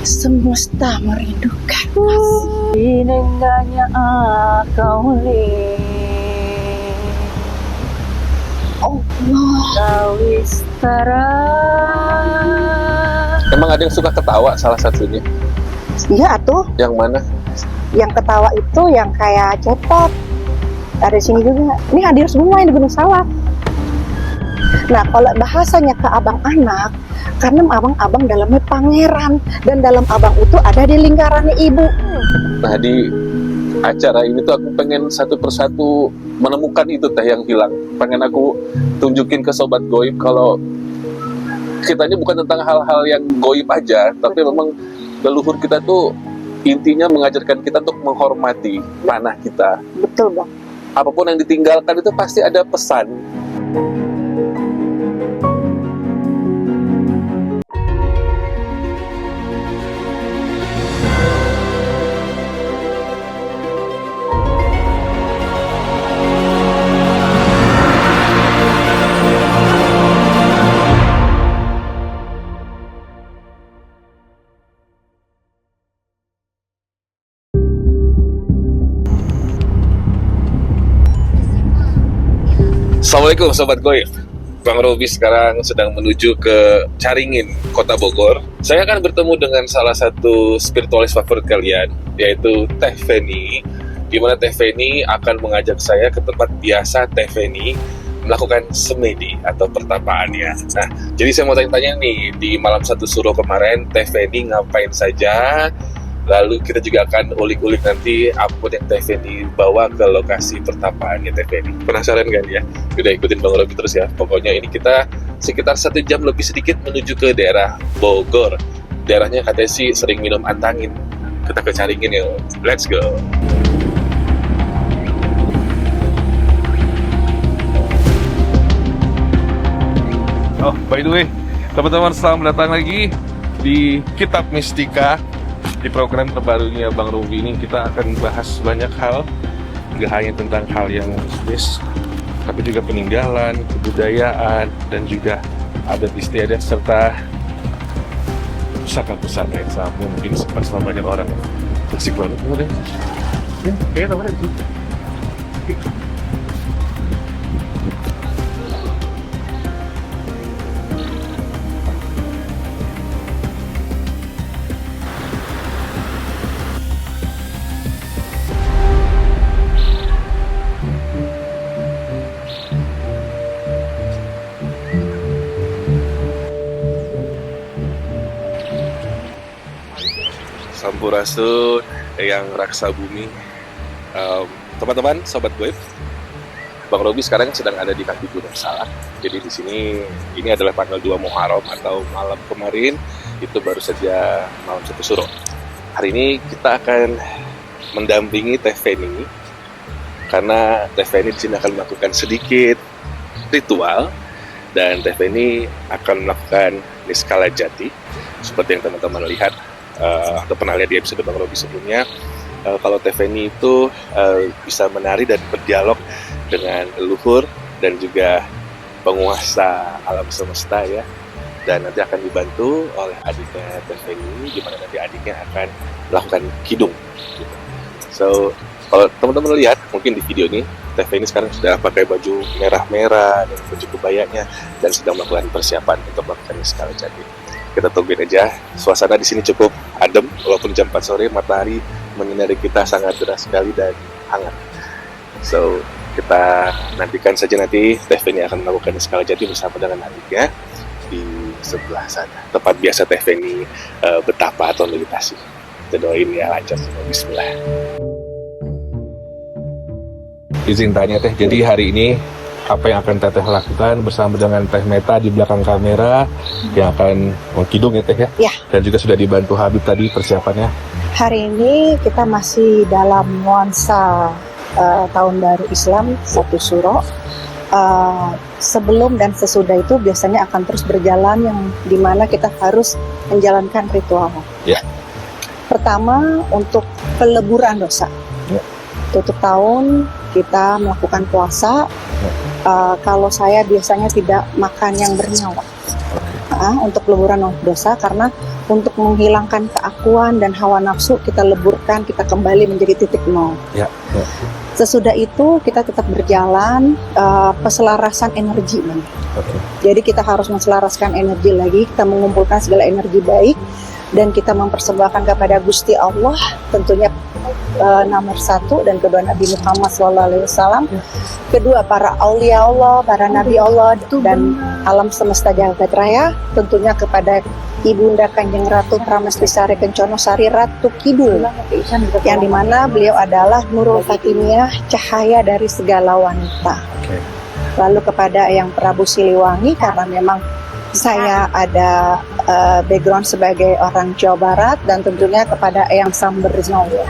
semesta merindukan. Inendanya kau Allah. Kawistara. Emang ada yang suka ketawa salah satunya? Iya tuh, Yang mana? yang ketawa itu yang kayak cepot. Ada di sini juga. Ini hadir semua yang di Gunung Salak. Nah, kalau bahasanya ke abang anak, karena abang-abang dalamnya pangeran, dan dalam abang itu ada di lingkarannya ibu. Nah, di acara ini tuh aku pengen satu persatu menemukan itu teh yang hilang. Pengen aku tunjukin ke sobat goib kalau kitanya bukan tentang hal-hal yang goib aja, tapi memang leluhur kita tuh intinya mengajarkan kita untuk menghormati tanah kita. Betul, Bang. Apapun yang ditinggalkan itu pasti ada pesan. Assalamualaikum Sobat Goib. Bang Robi sekarang sedang menuju ke Caringin, Kota Bogor. Saya akan bertemu dengan salah satu spiritualis favorit kalian, yaitu Teh Feni. Di mana Teh Feni akan mengajak saya ke tempat biasa Teh Feni melakukan semedi atau pertapaannya. Nah, jadi saya mau tanya-tanya nih, di malam satu suro kemarin Teh Feni ngapain saja? Lalu kita juga akan ulik-ulik nanti apa yang Teh Feni bawa ke lokasi pertapaannya Teh Feni. Penasaran kan ya? Udah ikutin Bang Robi terus ya. Pokoknya ini kita sekitar 1 jam lebih sedikit menuju ke daerah Bogor. Daerahnya katanya sih sering minum antangin. Kita ke Caringin yuk. Let's go. Oh, by the way, teman-teman selamat datang lagi di Kitab Mistika. Di program terbarunya Bang Robi ini kita akan bahas banyak hal, gak hanya tentang hal yang mistis, tapi juga peninggalan, kebudayaan, dan juga adat istiadat serta pusaka-pusaka yang sama mungkin sempat sama banyak orang. Asik banget, kemudian kayaknya namanya itu. Sampurasun yang raksa bumi. Teman-teman, sobat goib, Bang Robi sekarang sedang ada di kaki Gunung Salak. Jadi di sini ini adalah tanggal 2 Muharram atau malam kemarin itu baru saja malam 1 suro. Hari ini kita akan mendampingi Teh Feni karena Teh Feni di sini akan melakukan sedikit ritual dan Teh Feni akan melakukan niskala jati seperti yang teman-teman lihat. Atau pernah lihat di episode Bang Robi sebelumnya, kalau Teh Feni itu bisa menari dan berdialog dengan leluhur dan juga penguasa alam semesta ya, dan nanti akan dibantu oleh adiknya Teh Feni, di mana nanti adiknya akan melakukan kidung gitu. So kalau teman-teman lihat mungkin di video ini, Teh Feni sekarang sudah pakai baju merah-merah dan baju kebayanya dan sedang melakukan persiapan untuk melakukan niskala jati. Kita tungguin aja. Suasana di sini cukup adem, walaupun jam 4 sore matahari menyinari kita sangat deras sekali dan hangat. So kita nantikan saja nanti Teh Feni akan melakukan niskala jati bersama dengan adiknya di sebelah sana. Tempat biasa Teh Feni betapa atau meditasi. Kita doain ya lancar semua. Bismillah. Izin tanya Teh, jadi hari ini apa yang akan Teteh lakukan bersama dengan Teh Meta di belakang kamera yang akan mengkidung ya Teh ya? Ya. Dan juga sudah dibantu Habib tadi persiapannya. Hari ini kita masih dalam nuansa tahun baru Islam 1 suro. Sebelum dan sesudah itu biasanya akan terus berjalan yang dimana kita harus menjalankan ritual. Ya. Pertama untuk peleburan dosa. Ya. Tutup tahun kita melakukan puasa. Kalau saya biasanya tidak makan yang bernyawa untuk peleburan dosa, karena untuk menghilangkan keakuan dan hawa nafsu, kita leburkan, kita kembali menjadi titik nol. Ya. Sesudah itu kita tetap berjalan, peselarasan energi, Bang. Oke. Jadi kita harus menselaraskan energi lagi, kita mengumpulkan segala energi baik, dan kita mempersembahkan kepada Gusti Allah, tentunya nomor satu, dan kedua Nabi Muhammad SAW, kedua para aulia Allah, para nabi Allah, dan alam semesta jagat raya, tentunya kepada Ibunda Kanjeng Ratu Pramestisari Kencono Sari Ratu Kidul, yang dimana beliau adalah Nurul Fatimiyah, cahaya dari segala wanita. Oke. Lalu kepada Eyang Prabu Siliwangi, karena memang saya ada background sebagai orang Jawa Barat, dan tentunya kepada Eyang Sambernyowo.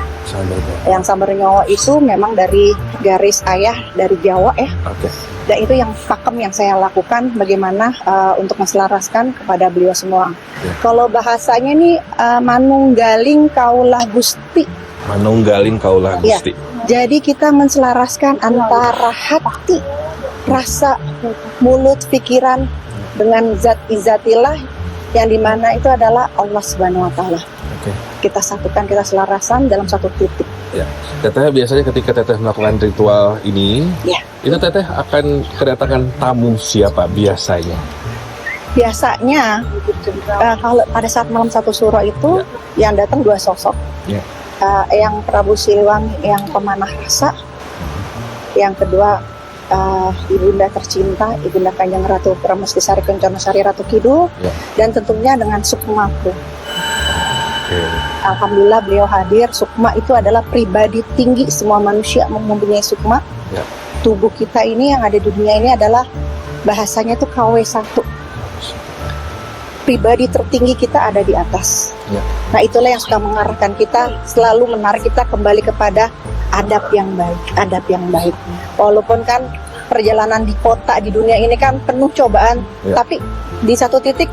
Eyang Sambernyowo itu memang dari garis ayah dari Jawa ya. Oke. Dan itu yang pakem yang saya lakukan, bagaimana untuk menselaraskan kepada beliau semua. Ya. Kalau bahasanya nih manunggaling kaulah Gusti. Manunggaling kaulah Ya. Gusti. Jadi kita menselaraskan antara hati, rasa, mulut, pikiran dengan zat izatillah, yang dimana itu adalah Allah Subhanahu Wa Taala. Oke. Kita satukan, kita selarasan dalam satu titik. Ya. Teteh biasanya ketika Teteh melakukan ritual ini, Ya. itu Teteh akan kedatangan tamu siapa biasanya? Biasanya kalau pada saat malam satu suro itu yang datang dua sosok, Ya. Eyang Prabu Siliwangi, yang pemanah rasa, yang kedua Ibunda tercinta, Ibunda Kanjeng Ratu Pramestisari Kencono Sari Ratu Kidul, Ya. dan tentunya dengan sukmaku. Oke. Alhamdulillah beliau hadir. Sukma itu adalah pribadi tinggi, semua manusia mempunyai sukma. Ya. Tubuh kita ini yang ada di dunia ini adalah bahasanya itu KW1. Pribadi tertinggi kita ada di atas. Ya. Nah itulah yang suka mengarahkan kita, selalu menarik kita kembali kepada adab yang baik, adab yang baik. Walaupun kan perjalanan di kota di dunia ini kan penuh cobaan, Ya. tapi di satu titik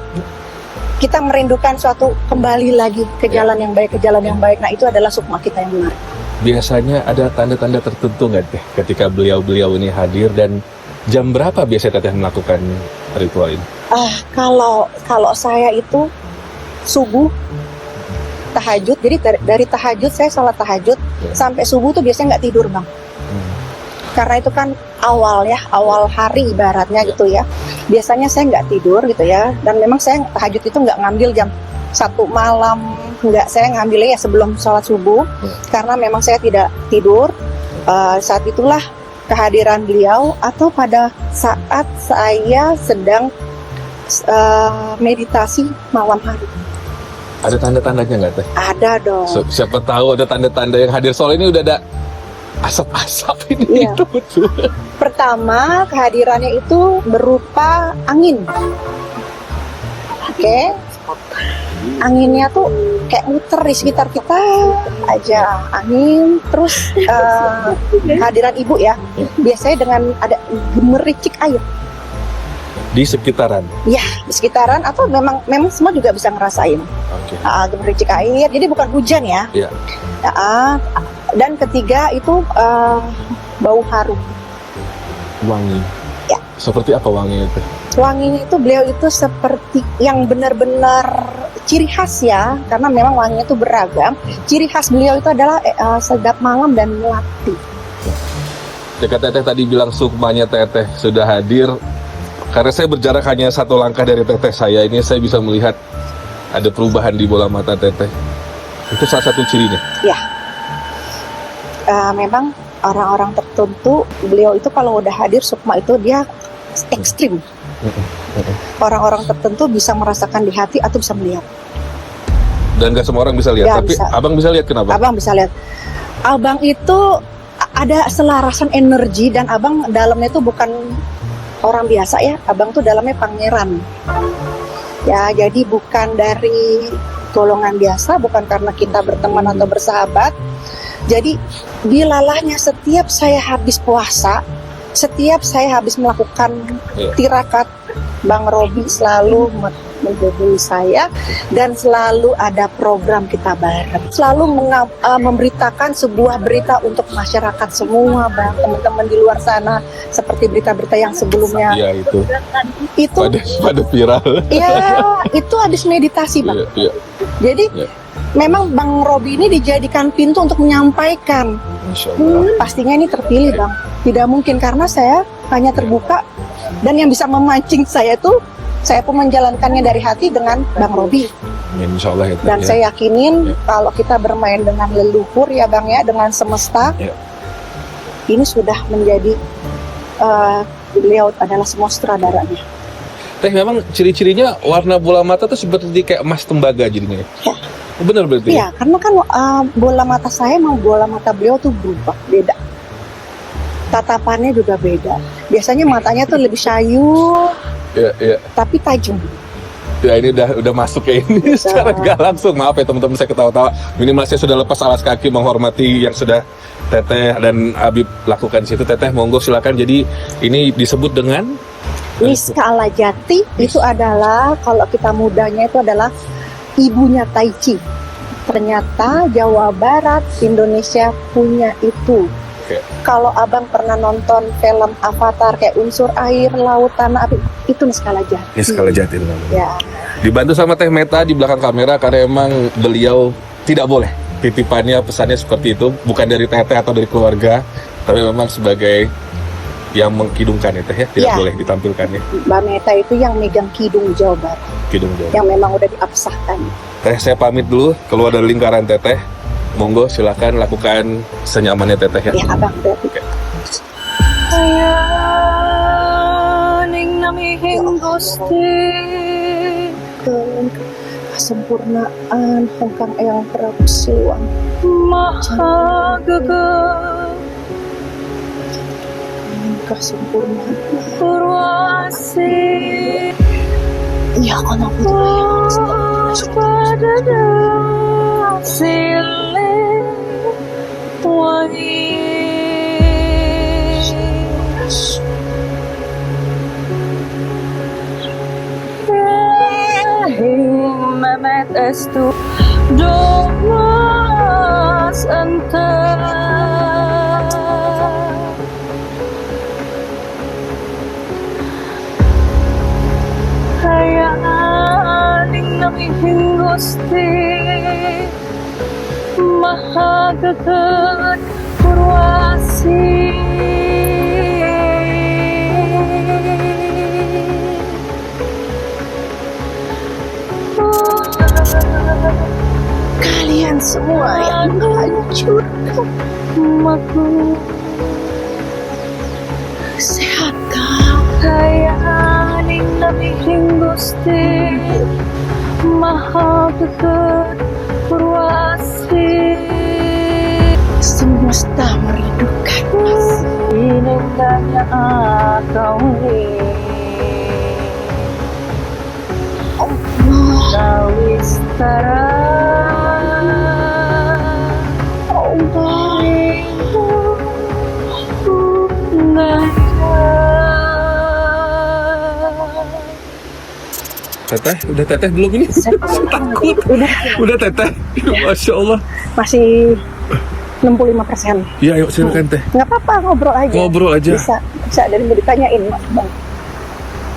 kita merindukan suatu kembali lagi ke jalan yang baik, ke jalan yang baik. Nah itu adalah sukma kita yang menarik. Biasanya ada tanda-tanda tertentu nggak Teh ketika beliau-beliau ini hadir, dan jam berapa biasanya Teteh melakukan ritual ini? Kalau saya itu subuh, tahajud. Jadi dari tahajud, saya salat tahajud sampai subuh tuh biasanya nggak tidur, Bang. Karena itu kan awal hari ibaratnya gitu ya. Biasanya saya nggak tidur gitu ya, dan memang saya tahajud itu nggak ngambil jam 1 malam, nggak, saya ngambilnya ya sebelum sholat subuh, karena memang saya tidak tidur. Saat itulah kehadiran beliau, atau pada saat saya sedang meditasi malam hari. Ada tanda-tandanya nggak Teh? Ada dong. Siapa tahu ada tanda-tanda yang hadir, soal ini udah ada asap-asap ini. Iya. Itu betul. Pertama, kehadirannya itu berupa angin. Oke. Anginnya tuh kayak muter di sekitar kita aja, angin. Terus kehadiran ibu ya, biasanya dengan ada gemericik air. Di sekitaran. Ya, di sekitaran, atau memang semua juga bisa ngerasain. Oke. Gemericik air. Jadi bukan hujan ya. Iya. Dan ketiga itu bau harum. Wangi. Ya. Seperti apa wanginya itu? Wanginya itu beliau itu seperti yang benar-benar ciri khas ya, karena memang wanginya itu beragam. Ciri khas beliau itu adalah sedap malam dan melati. Ketika Teteh tadi bilang sukmanya Teteh sudah hadir, karena saya berjarak hanya 1 langkah dari Teteh saya ini, saya bisa melihat ada perubahan di bola mata Teteh. Itu salah satu cirinya. Ya. Memang orang-orang tertentu, beliau itu kalau udah hadir sukma itu dia ekstrim. Orang-orang tertentu bisa merasakan di hati atau bisa melihat. Dan gak semua orang bisa lihat, Ya, tapi bisa. Abang bisa lihat kenapa? Abang bisa lihat. Abang itu ada selarasan energi, dan abang dalamnya itu bukan orang biasa ya. Abang tuh dalamnya pangeran. Ya, jadi bukan dari golongan biasa, bukan karena kita berteman atau bersahabat. Jadi bilalahnya setiap saya habis puasa, setiap saya habis melakukan tirakat, Bang Robi selalu menghubungi saya dan selalu ada program kita bareng. Selalu memberitakan sebuah berita untuk masyarakat semua, Bang, teman-teman di luar sana, seperti berita-berita yang sebelumnya. Iya itu. Itu Pada viral. ya itu habis meditasi, Bang. Iya. Jadi Iya. memang Bang Robi ini dijadikan pintu untuk menyampaikan. Masya Allah. Pastinya ini terpilih, Bang. Tidak mungkin karena saya hanya terbuka dan yang bisa memancing saya tuh saya pun menjalankannya dari hati dengan Bang Robi. Insya Allah ya. Dan ya. saya yakinin Ya. kalau kita bermain dengan leluhur ya Bang ya, dengan semesta, Ya. ini sudah menjadi beliau adalah semua sutradaranya. Teh memang ciri-cirinya warna bola mata tuh seperti kayak emas tembaga jadinya. Ya. Benar berarti. Iya, karena kan bola mata saya sama bola mata beliau tuh berubah, beda. Tatapannya juga beda. Biasanya matanya tuh lebih sayu, Iya. tapi tajam. Ya ini udah masuk kayak ini secara nggak langsung. Maaf ya teman-teman, saya ketawa-tawa. Minimal saya sudah lepas alas kaki menghormati yang sudah Teteh dan Habib lakukan di situ. Teteh monggo silakan. Jadi ini disebut dengan Niska Alajati itu adalah, kalau kita mudanya itu adalah ibunya Tai Chi. Ternyata Jawa Barat, Indonesia punya itu. Oke. Kalau abang pernah nonton film Avatar kayak unsur air, laut, tanah, api, itu Niska Alajati. ini skala jati namanya. Ya, Dibantu sama Teh Meta di belakang kamera karena emang beliau tidak boleh titipannya pesannya seperti itu, bukan dari Teteh atau dari keluarga, tapi memang sebagai yang mengkidungkan ya Teh ya, tidak Ya. boleh ditampilkan ya Mbak Meta itu yang megang kidung Jawa Barat, kidung Jawa. yang memang udah diabsahkan. Teh saya pamit dulu keluar dari lingkaran Teteh. Monggo silakan lakukan senyamannya Teteh ya. Ya abang berarti. Ayaning namihing Gusti Kesempurnaan Hongkang Eyang Prabu Siliwangi. Maha Gegap Kesempurnaan. Purwasi Iya kan aku pada siling wangi Memet estu domas enter Hayaning namihing Gusti Maha Gegap Purwasi kalian semua yang menghancurkan Maku sehatkan. Hayaning namihing Gusti Maha Gegap Purwasi Semesta merindukan mas. Inindahnya akau Allah, Kawistara Allah. Teteh, udah Teteh belum ini? Takut. Udah Teteh. Masya Allah. Masih 65%. Ya ayo silakan Teh. Nggak apa-apa, ngobrol aja. Ngobrol aja. Bisa dan mau ditanyain Bang.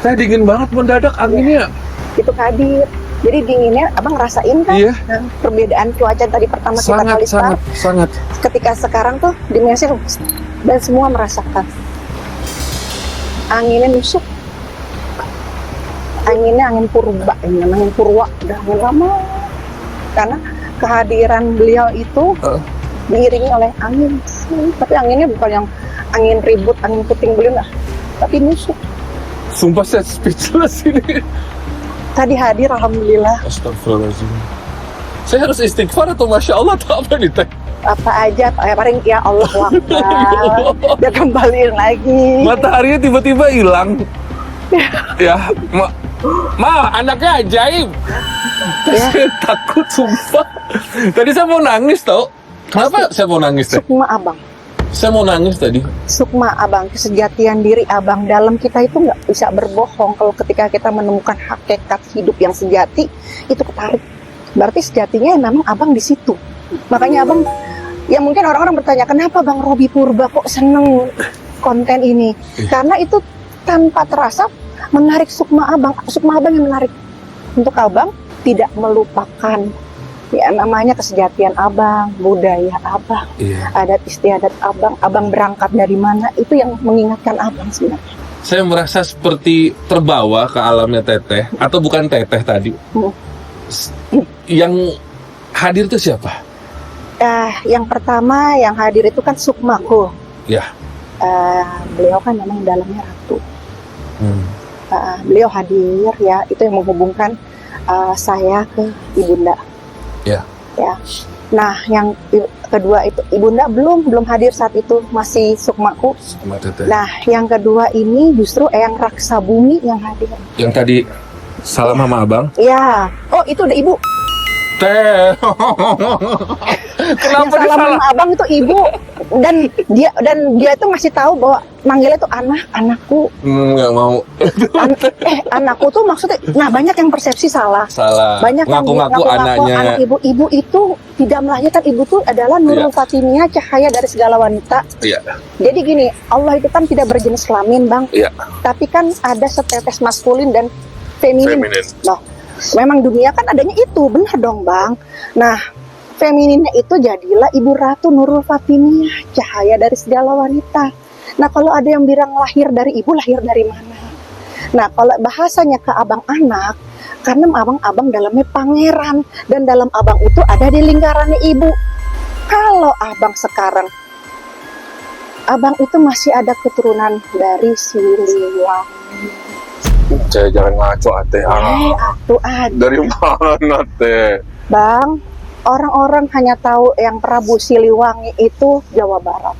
Teh dingin banget mendadak anginnya. Itu Kadir. Jadi dinginnya abang ngerasain kan? Iya. Nah, perbedaan cuaca tadi pertama kita kali start. Sangat. Ketika sekarang tuh dimensi dan semua merasakan. Anginnya nusuk. Anginnya angin purba, angin purwa, udah angin lama. Karena kehadiran beliau itu diiringi oleh angin. Tapi anginnya bukan yang angin ribut, angin puting beliung, enggak. Tapi nusuk. Sumpah saya speechless ini. Tadi hadir, alhamdulillah. Astagfirullahaladzim. Saya harus istighfar atau Masya Allah atau apa nih Teh? Apa aja, paling ya Allah wakbar. Dia kembaliin lagi. Mataharinya tiba-tiba hilang. Ya, anaknya ajaib. Ya. Saya takut sumpah. Tadi saya mau nangis tau. Kenapa saya mau nangis Teh? Sukma abang. Saya mau nangis tadi. Sukma abang, kesejatian diri abang dalam kita itu nggak bisa berbohong. Kalau ketika kita menemukan hakikat hidup yang sejati, itu ketarik. Berarti sejatinya memang abang di situ. Makanya abang, ya mungkin orang-orang bertanya, kenapa Bang Robi Purba kok seneng konten ini? Karena itu tanpa terasa menarik sukma abang yang menarik. Untuk abang tidak melupakan ya namanya kesejatian abang, budaya abang, adat istiadat abang berangkat dari mana, itu yang mengingatkan abang sebenarnya. Saya merasa seperti terbawa ke alamnya Teteh, atau bukan Teteh tadi. Yang hadir itu siapa? Yang pertama yang hadir itu kan Sukmaku. Ya. Beliau kan memang dalamnya ratu. Beliau hadir ya, itu yang menghubungkan saya ke Ibunda. Ya. Nah, yang kedua itu Ibunda belum hadir saat itu, masih Sukmaku. Nah, yang kedua ini justru Eyang Raksa Bumi yang hadir. Yang tadi salam sama abang? Ya. Oh, itu udah ibu. Teh. Kenapa yang salam sama abang itu ibu, dan dia itu masih tahu bahwa manggilnya itu anakku. Nggak mau. Anakku tuh maksudnya, nah banyak yang persepsi salah. Banyak ngaku-ngaku anaknya. Anak ibu itu tidak melahirkan, ibu tuh adalah Nurul Fatimiyah, cahaya dari segala wanita. Iya. Jadi gini, Allah itu kan tidak berjenis kelamin, Bang. Iya. Tapi kan ada setetes maskulin dan feminin. Loh, memang dunia kan adanya itu, benar dong, Bang. Nah, femininnya itu jadilah Ibu Ratu Nurul Fatimiyah, cahaya dari segala wanita. Nah, kalau ada yang bilang lahir dari ibu, lahir dari mana? Nah, kalau bahasanya ke abang anak, karena abang dalamnya pangeran, dan dalam abang itu ada di lingkarannya ibu. Kalau abang sekarang, abang itu masih ada keturunan dari Siliwangi. Jangan ngaco, Teh. Dari mana, Teh? Bang, orang-orang hanya tahu yang Prabu Siliwangi itu Jawa Barat.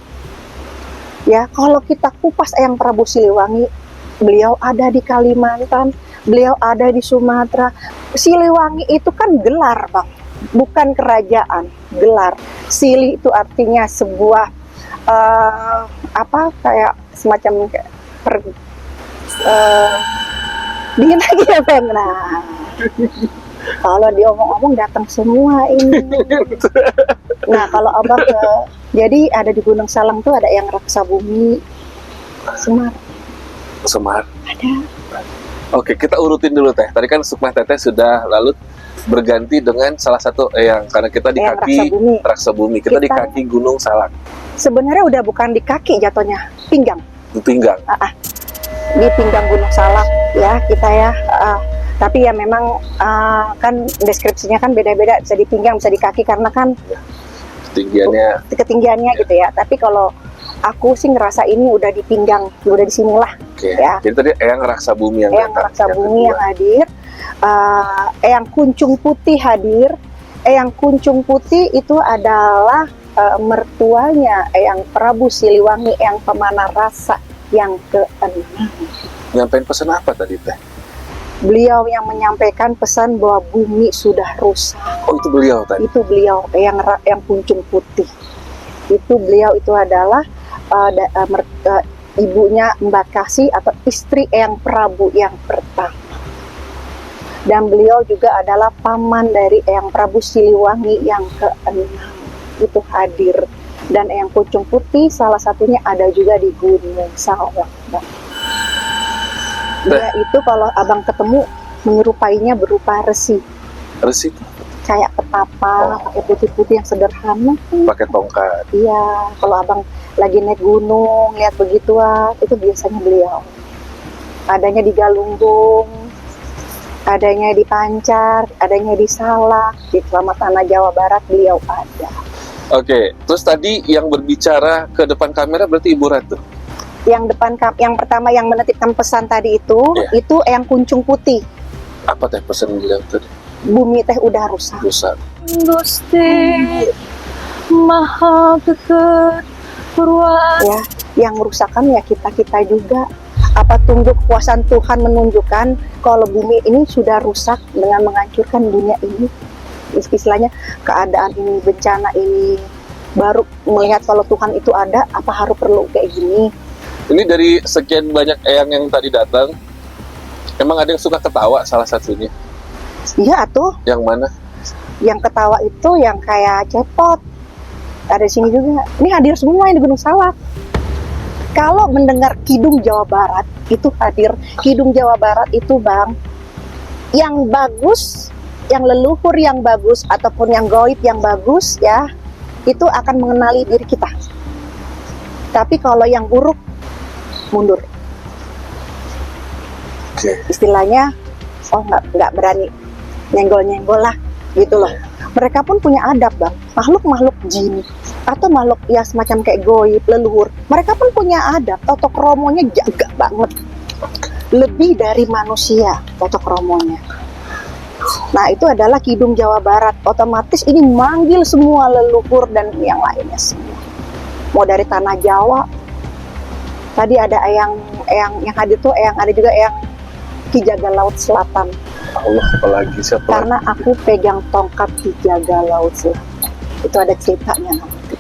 Ya, kalau kita kupas yang Prabu Siliwangi, beliau ada di Kalimantan, beliau ada di Sumatera. Siliwangi itu kan gelar, Bang, bukan kerajaan, gelar. Sili itu artinya sebuah kayak semacam dingin lagi ya, Bang. Nah, kalau diomong-omong datang semua ini. Nah, kalau abang jadi ada di Gunung Salang tuh ada yang Raksa Bumi, Semar. Ada. Oke, kita urutin dulu, Teh. Tadi kan Sukma Teteh sudah lalu berganti dengan salah satu karena kita di kaki Raksa Bumi. Kita di kaki Gunung Salang. Sebenarnya udah bukan di kaki jatuhnya, pinggang. Di pinggang. Di pinggang Gunung Salak ya kita ya. Tapi ya memang kan deskripsinya kan beda-beda, bisa di pinggang, bisa di kaki karena kan ketinggiannya gitu ya. Tapi kalau aku sih ngerasa ini udah di pinggang, udah di sinilah. Ya. Jadi tadi Eyang Raksa Bumi yang hadir, Eyang Kuncung Putih hadir. Eyang Kuncung Putih itu adalah mertuanya Eyang Prabu Siliwangi, Eyang Pemanah Rasa yang ke-6. Nyampein pesan apa tadi, Teh? Beliau yang menyampaikan pesan bahwa bumi sudah rusak. Oh, itu beliau tadi? Itu beliau, yang Kuncung Putih. Itu beliau itu adalah ibunya Mbak Kasih atau istri Eyang Prabu yang pertama. Dan beliau juga adalah paman dari Eyang Prabu Siliwangi yang ke-6. Itu hadir. Dan Eyang Kuncung Putih salah satunya ada juga di Gunung Salak. Dia itu kalau abang ketemu menyerupainya berupa resi. Resi? Kayak petapa, pakai putih-putih yang sederhana. Pakai tongkat. Iya, kalau abang lagi naik gunung, lihat begituan, itu biasanya beliau. Adanya di Galunggung, adanya di Pancar, adanya di Salak, di Selamat Tanah Jawa Barat beliau ada. Oke, terus tadi yang berbicara ke depan kamera berarti Ibu Ratu? Yang pertama yang menitipkan pesan tadi itu Eyang Kuncung Putih. Apa teh pesan beliau tadi? Bumi teh udah rusak. Gusti Maha Kekuatan. Ya, yang merusakkan ya kita juga. Apa tunggu kekuasaan Tuhan menunjukkan kalau bumi ini sudah rusak dengan menghancurkan dunia ini? Istilahnya keadaan ini, bencana ini baru melihat kalau Tuhan itu ada, apa harus perlu kayak gini. Ini dari sekian banyak eyang yang tadi datang, emang ada yang suka ketawa salah satunya? Iya tuh, Yang mana? yang ketawa itu yang kayak cepot. Ada di sini juga. Ini hadir semua yang di Gunung Salak. Kalau mendengar Kidung Jawa Barat, itu hadir. Kidung Jawa Barat itu Bang, yang bagus, yang leluhur yang bagus, ataupun yang gaib yang bagus ya, itu akan mengenali diri kita. Tapi kalau yang buruk, mundur. Oke. Istilahnya, oh nggak berani nyenggol-nyenggol lah, gitu loh. Mereka pun punya adab Bang. Makhluk-makhluk jin atau makhluk yang semacam kayak goib, leluhur, mereka pun punya adab. Toto kromonya jaga banget, lebih dari manusia toto kromonya. Nah itu adalah Kidung Jawa Barat. Otomatis ini manggil semua leluhur dan yang lainnya semua. Mau dari tanah Jawa. Tadi ada eyang yang hadir tuh eyang, ada juga eyang Ki Jaga Laut Selatan. Allah, apalagi siapa? Karena aku pegang tongkat Ki Jaga Laut Selatan. Itu ada ceritanya nanti.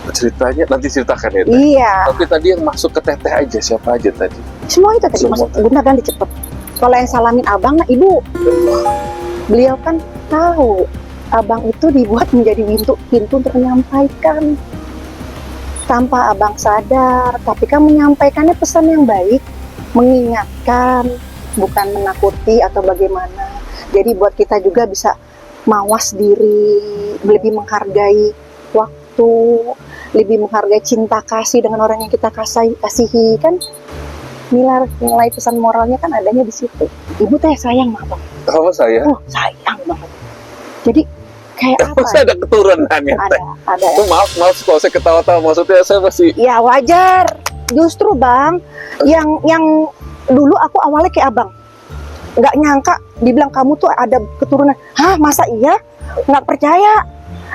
Ceritanya nanti ceritakan ya Teh? Iya. Tapi tadi yang masuk ke Teteh aja, siapa aja tadi? Semua itu tadi Semua masuk. tadi. Bunda ganti cepet. Kalau yang salamin abang, nah ibu. Beliau kan tahu abang itu dibuat menjadi pintu untuk menyampaikan. Tanpa abang sadar, tapi kan menyampaikannya pesan yang baik, mengingatkan, bukan menakuti atau bagaimana. Jadi buat kita juga bisa mawas diri, lebih menghargai waktu, lebih menghargai cinta kasih dengan orang yang kita kasihi kan. Nilai pesan moralnya kan adanya di situ. Ibu teh sayang sama abang. Oh saya? Oh sayang banget. Jadi kayak apa? Masa ada keturunannya Teh? Ada. Oh, maaf kalau saya ketawa-tawa, maksudnya saya masih Ya wajar. Justru Bang, yang dulu aku awalnya kayak abang, nggak nyangka dibilang kamu tuh ada keturunan. Hah masa iya? Nggak percaya.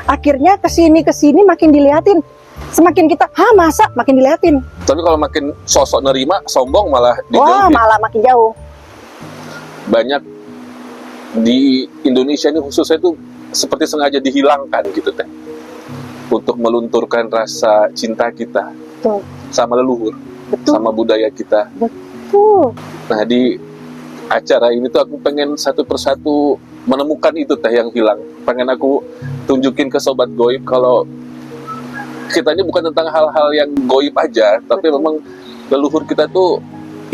Akhirnya kesini makin diliatin. Semakin kita, masa makin diliatin. tapi kalau makin sosok nerima, sombong malah Wah dijauhin. malah makin jauh. Banyak di Indonesia ini khususnya itu seperti sengaja dihilangkan gitu Teh, untuk melunturkan rasa cinta kita Betul. sama leluhur, Betul. sama budaya kita. Tuh. Nah di acara ini tuh aku pengen satu persatu menemukan itu Teh yang hilang. Pengen aku tunjukin ke sobat goib kalau kita ini bukan tentang hal-hal yang goib aja, tapi Betul. memang leluhur kita tuh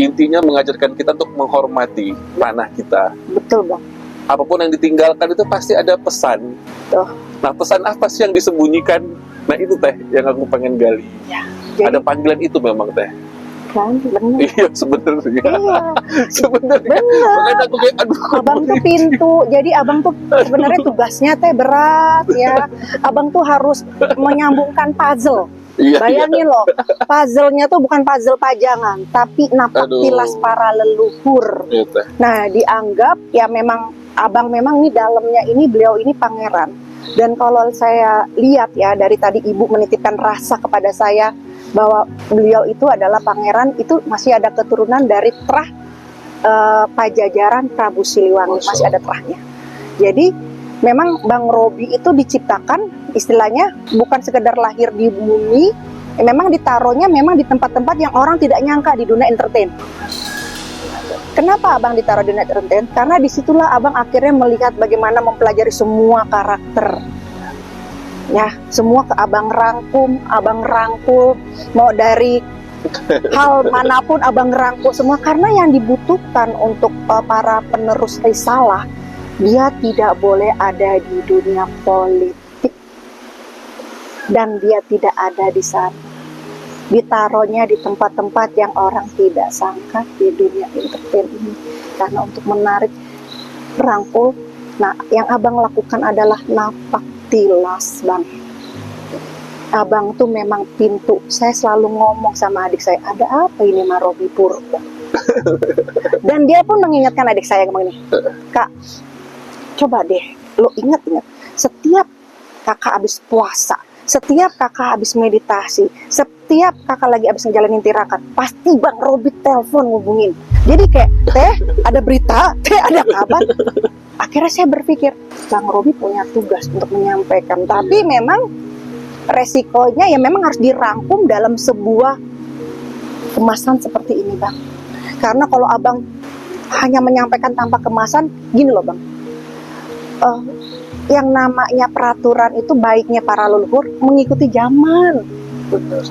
intinya mengajarkan kita untuk menghormati tanah kita. Betul Bang. Apapun yang ditinggalkan itu pasti ada pesan. Tuh. Nah pesan apa sih yang disembunyikan? Nah itu Teh yang aku pengen gali. Jadi Ada panggilan itu memang Teh. kan bener. Iya sebenarnya. Iya. Sebenarnya. Bener. Makanya aku kayak aduh. Abang tuh pintu, jadi abang tuh sebenarnya tugasnya teh berat ya. Abang tuh harus menyambungkan puzzle. Iya, Bayangin loh, puzzle-nya tuh bukan puzzle pajangan, tapi napak Aduh. tilas para leluhur. iya Teh. Nah, dianggap ya memang abang memang nih dalamnya ini beliau ini pangeran. Dan kalau saya lihat ya dari tadi ibu menitipkan rasa kepada saya bahwa beliau itu adalah pangeran, itu masih ada keturunan dari terah Pajajaran Prabu Siliwangi, masih ada terahnya. Jadi memang Bang Robi itu diciptakan istilahnya bukan sekedar lahir di bumi, memang ditaruhnya memang di tempat-tempat yang orang tidak nyangka di dunia entertain. Kenapa abang ditaruh di dunia entertain? Karena disitulah abang akhirnya melihat bagaimana mempelajari semua karakter. Ya, semua ke abang rangkul, mau dari hal manapun abang rangkul semua, karena yang dibutuhkan untuk para penerus risalah, dia tidak boleh ada di dunia politik dan dia tidak ada di sana. Ditaruhnya di tempat-tempat yang orang tidak sangka di dunia entertain ini, karena untuk menarik rangkul. Nah, yang abang lakukan adalah napak tilas Bang. Abang tuh memang pintu. Saya selalu ngomong sama adik saya, ada apa ini Mas Robi Purba? Dan dia pun mengingatkan adik saya ngomong ini, Kak, coba deh, lo ingat setiap kakak habis puasa, setiap kakak habis meditasi, setiap kakak lagi habis ngejalanin tirakat, pasti Bang Robi telepon ngubungin. Jadi kayak, teh ada berita, teh ada kabar. Akhirnya saya berpikir, Bang Robi punya tugas untuk menyampaikan. Tapi memang resikonya ya memang harus dirangkum dalam sebuah kemasan seperti ini Bang. Karena kalau Abang hanya menyampaikan tanpa kemasan, gini loh Bang, yang namanya peraturan itu baiknya para leluhur mengikuti zaman. Benar.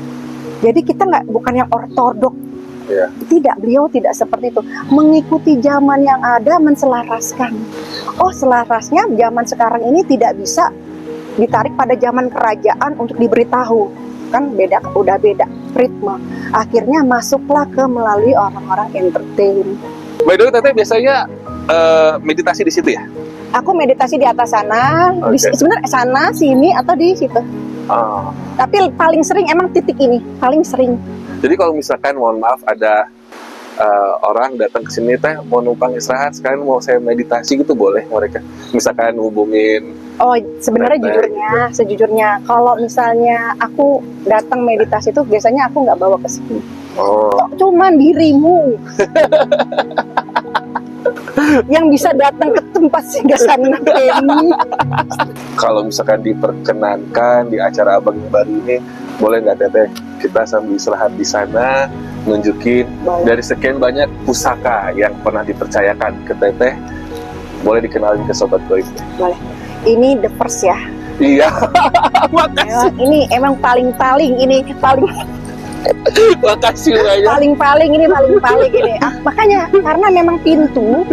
Jadi kita bukan yang ortodok. Iya. Tidak, beliau tidak seperti itu. Mengikuti zaman yang ada, menselaraskan. Oh, selarasnya zaman sekarang ini tidak bisa ditarik pada zaman kerajaan untuk diberitahu. Kan beda, udah beda ritme. Akhirnya masuklah ke melalui orang-orang entertain. By the way, Teteh biasanya meditasi di situ ya? Aku meditasi di atas sana, Oke. sebenarnya sana, sini, atau di situ. Oh. Tapi paling sering emang titik ini, paling sering. Jadi kalau misalkan, mohon maaf, ada orang datang ke sini, Teh mau numpang istirahat, sekarang mau saya meditasi gitu, boleh mereka? Misalkan hubungin. Oh, sebenarnya Baik-baik. sejujurnya, kalau misalnya aku datang meditasi itu biasanya aku nggak bawa ke sini. Oh. Cuman dirimu yang bisa datang ke tempat singgasana ini. Kalau misalkan diperkenankan di acara Abang yang baru ini, boleh nggak Teteh kita sambil istirahat di sana, nunjukin dari sekian banyak pusaka yang pernah dipercayakan ke Teteh, boleh dikenalin ke Sobat Goib? Boleh. Ini the first ya. Iya. Makasih. Ini emang paling ini Makasih banyak. paling ini. Makanya karena memang pintu.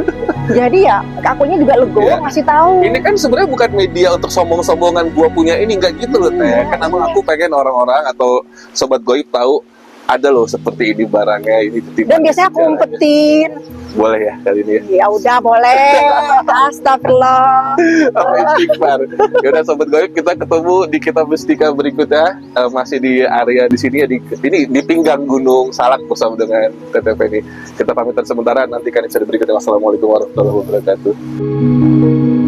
Jadi ya akunya juga legowo Iya. ngasih tahu. Ini kan sebenarnya bukan media untuk sombong-sombongan gua punya ini, nggak gitu loh Teh. Iya, Kan emang iya. aku pengen orang-orang atau Sobat Goib tahu ada loh seperti ini barangnya, ini ketiban. Dan biasanya aku umpetin. Boleh ya kali ini ya. Ya udah boleh. Astagfirullah. Apa istighfar. Yaudah Sobat Goib, kita ketemu di Kitab Mestika berikutnya. Masih di area di sini ya, ini di pinggang Gunung Salak bersama dengan TTP ini. Kita pamitan sementara, nanti kan episode berikutnya. Wassalamualaikum warahmatullahi wabarakatuh.